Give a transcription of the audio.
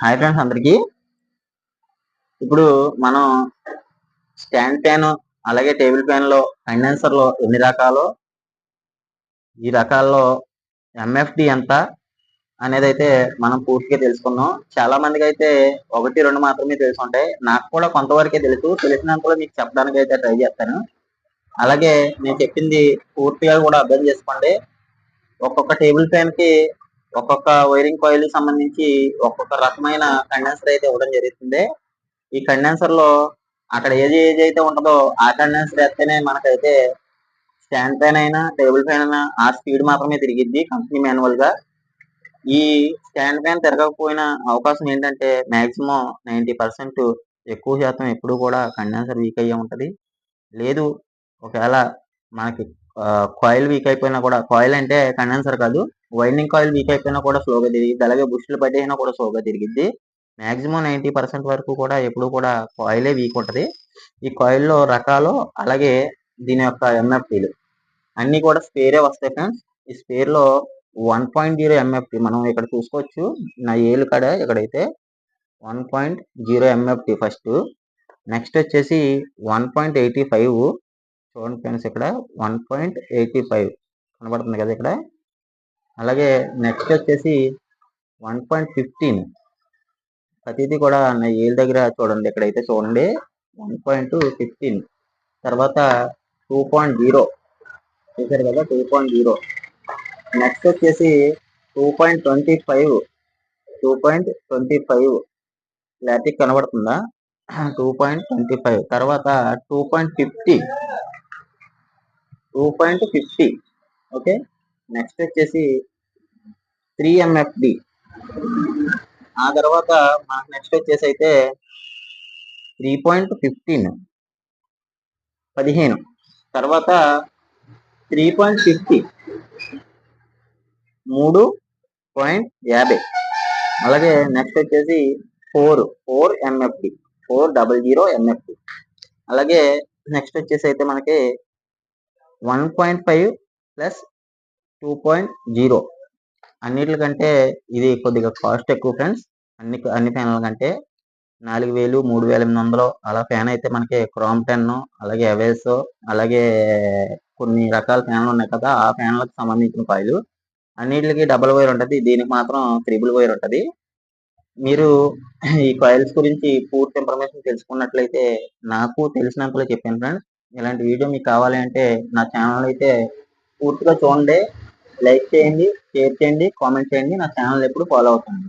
Hi friends అందరికి. ఇప్పుడు మనం స్టాండ్ ఫ్యాన్ అలాగే టేబుల్ ఫ్యాన్ లో కండెన్సర్ లో ఎన్ని రకాలో, ఈ రకాల్లో ఎంఎఫ్డి ఎంత అనేది అయితే మనం పూర్తిగా తెలుసుకున్నాం. చాలా మందికి అయితే 1-2 మాత్రమే తెలిసి ఉంటాయి. నాకు కూడా కొంతవరకే తెలుసు. తెలిసినంతలో మీకు చెప్పడానికి అయితే ట్రై చేస్తాను. అలాగే నేను చెప్పింది పూర్తిగా కూడా అర్థం చేసుకోండి. ఒక్కొక్క టేబుల్ ఫ్యాన్ కి ఒక్కొక్క వైరింగ్ కాయిల్ సంబంధించి ఒక్కొక్క రకమైన కండెన్సర్ అయితే ఇవ్వడం జరుగుతుంది. ఈ కండెన్సర్ లో అక్కడ ఏది అయితే ఉంటుందో ఆ కండెన్సర్ వేస్తేనే మనకైతే స్టాండ్ ఫ్యాన్ అయినా టేబుల్ ఫ్యాన్ అయినా ఆ స్పీడ్ మాత్రమే తిరిగిద్ది కంపెనీ మాన్యువల్ గా. ఈ స్టాండ్ ఫ్యాన్ తిరగకపోయిన అవకాశం ఏంటంటే మాక్సిమం 90% ఎక్కువ శాతం ఎప్పుడు కూడా కండెన్సర్ వీక్ అయ్యే ఉంటది. లేదు ఒకవేళ మనకి కాయిల్ వీక్ అయిపోయినా కూడా, కాయిల్ అంటే కండెన్సర్ కాదు, వైండింగ్ కాయిల్ వీక్ అయిపోయినా కూడా స్లోగా తిరిగిద్ది. అలాగే బుష్లు పట్టేసినా కూడా స్లోగా తిరిగిద్ది. మాక్సిమం 90% వరకు కూడా ఎప్పుడు కూడా కాయిలే వీక్ ఉంటది. ఈ కాయిల్లో రకాలు అలాగే దీని యొక్క ఎంఎఫ్టీలు అన్ని కూడా స్పేరే వస్తాయి ఫ్రెండ్స్. ఈ స్పేర్ లో 1.0 ఎంఎఫ్టీ మనం ఇక్కడ చూసుకోవచ్చు. నా ఏలు కాడ ఇక్కడైతే 1.0 ఎంఎఫ్టీ ఫస్ట్. నెక్స్ట్ వచ్చేసి 1.85 చూడండి ఫ్రెండ్స్, ఇక్కడ 1.85 కనబడుతుంది కదా ఇక్కడ. అలాగే నెక్స్ట్ వచ్చేసి 1.15 ప్రతిదీ కూడా నా ఏళ్ళ దగ్గర చూడండి, ఇక్కడైతే చూడండి 1.15. తర్వాత 2.0 చూసారు కదా 2.0. నెక్స్ట్ వచ్చేసి 2.25 క్లారిటీ కనబడుతుందా? 2.25. తర్వాత 2.50. ఓకే. నెక్స్ట్ వచ్చేసి 3 ఎంఎఫ్డి. ఆ తర్వాత మనకు నెక్స్ట్ వచ్చేసి అయితే 3.15 తర్వాత 3.50 3.50. అలాగే నెక్స్ట్ వచ్చేసి 4 ఎంఎఫ్డి 400 ఎంఎఫ్డి. అలాగే నెక్స్ట్ వచ్చేసి అయితే మనకి 1.5 ప్లస్ 2.0. అన్నిటికంటే ఇది కొద్దిగా కాస్ట్ ఎక్కువ ఫ్రెండ్స్. అన్ని ఫ్యాన్ల కంటే 4000 3800 అలా ఫ్యాన్ అయితే మనకి క్రాంప్టన్, అలాగే అవెల్స్, అలాగే కొన్ని రకాల ఫ్యాన్లు ఉన్నాయి కదా, ఆ ఫ్యాన్లకు సంబంధించిన కాయిల్ అన్నిటికి డబుల్ వైర్ ఉంటుంది. దీనికి మాత్రం త్రిబుల్ వైర్ ఉంటుంది. మీరు ఈ కాయిల్స్ గురించి పూర్తి ఇన్ఫర్మేషన్ తెలుసుకున్నట్లయితే నాకు తెలిసినంతలో చెప్పాను ఫ్రెండ్స్. ఇలాంటి వీడియో మీకు కావాలి అంటే నా ఛానల్ అయితే పూర్తిగా చూడండి, లైక్ చేయండి, షేర్ చేయండి, కామెంట్ చేయండి. నా ఛానల్ ఎప్పుడు ఫాలో అవుతుంది.